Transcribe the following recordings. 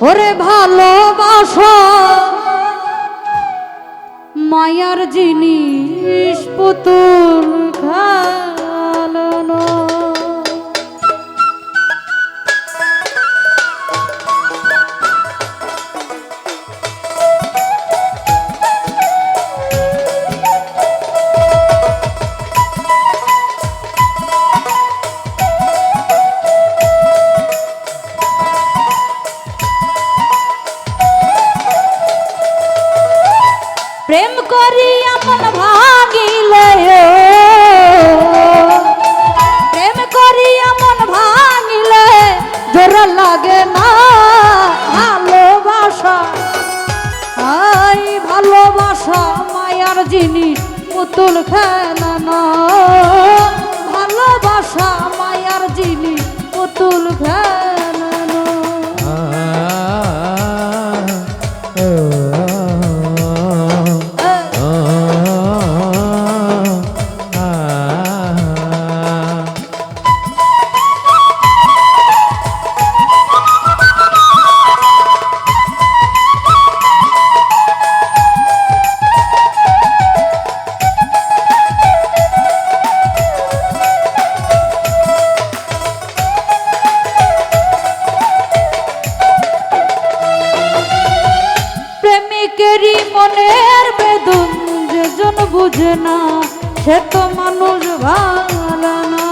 ওরে ভালোবাসা মায়ার জিনিস পুতুল খেলানো। প্রেম করিয়া মন ভাঙিলে, প্রেম করিয়া মন ভাঙিলে জোর লাগে না ভালোবাসা। আই ভালোবাসা মায়ার জিনিস পুতুল খেলানো। ভালোবাসা মায়ার জিনিস পুতুল খেলানো। প্রেমিকেরই মনের বেদন যেজন বুঝে না সে তো মানুষ ভালো না।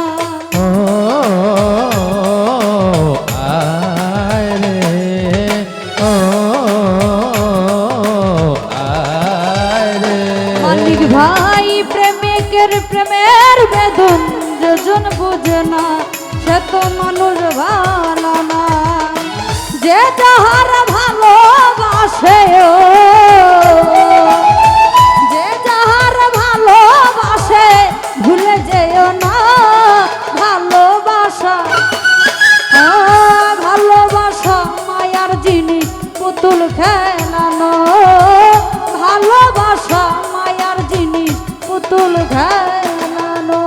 মালিক ভাই প্রেমিকের প্রেমের বেদন যেজন বুঝে না সে তো মানুষ ভালো না। যে যাহার ভালোবাসে, যে যাহার ভালোবাসে ভুলে যেও না ভালোবাসা। ভালোবাসা মায়ার জিনিস পুতুল খেলানো। ভালোবাসা মায়ার জিনিস পুতুল খেলানো।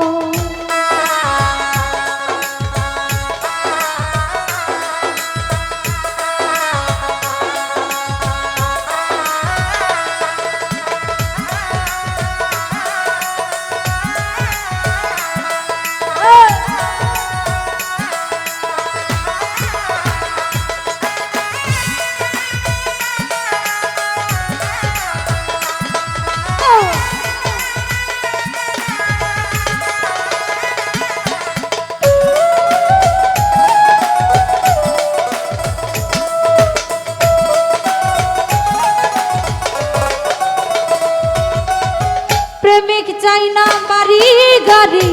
প্রেমিক চাই না বাড়ি গাড়ি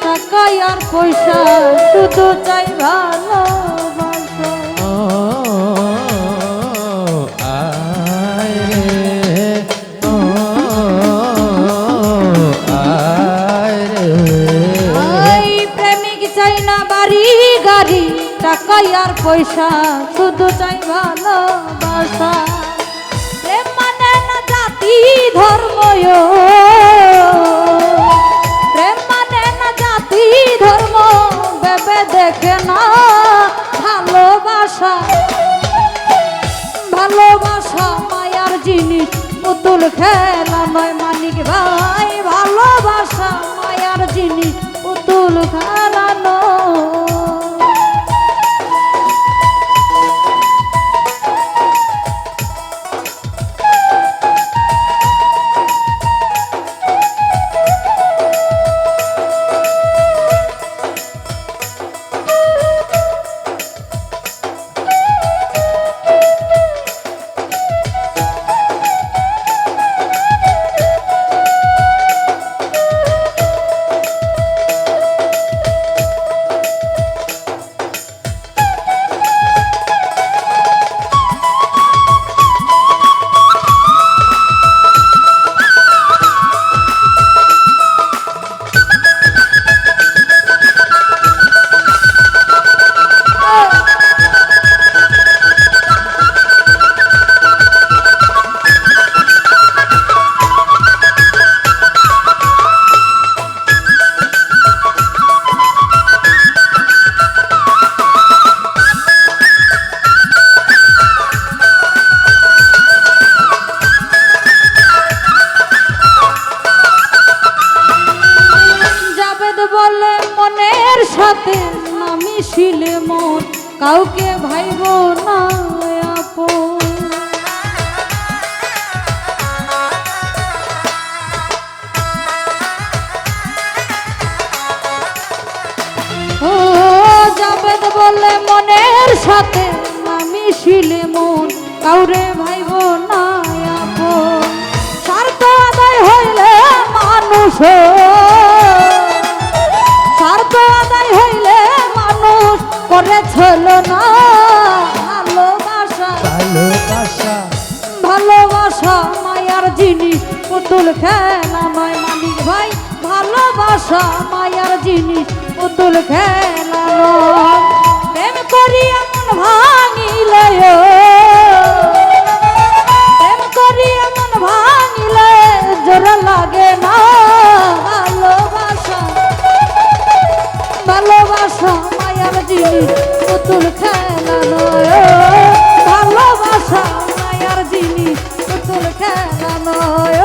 টাকা আর পয়সা, শুধু চাই ভালোবাসা। প্রেমিক চাই না বাড়ি গাড়ি টাকা আর পয়সা, শুধু চাই ভালোবাসা। প্রেম মানে না জাতি ধর্ম, প্রেম মানে না জাতি ধর্ম ভেবে দেখে না ভালোবাসা। ভালোবাসা মায়ার জিনিস পুতুল খেলা নয় মানিক ভাই। ভালোবাসা মায়ার জিনিস পুতুল খেলানো। কাউকে ভাইব না আপন। ও জাবেদ বলে মনের সাথে না মিশিলে মন কাউরে ভাইব না আপন। স্বার্থ আদায় হইলে মানুষ, স্বার্থ আদায় হইলে মানুষ করে ছলো না ভালোবাসা। ভালোবাসা ভালোবাসা মায়ার জিনিস পুতুল খেলা নয় মানিক ভাই। ভালোবাসা মায়ার জিনিস পুতুল খেলা নয়। প্রেম করি এমন ভাঙিলে, প্রেম করি এমন ভাঙিলে জোড়া লাগে না ভালোবাসা। ভালোবাসা মায়ার জিনিস পুতুল খেলা নয়। ভালোবাসা মায়ার জিনিস পুতুল খেলা নয়।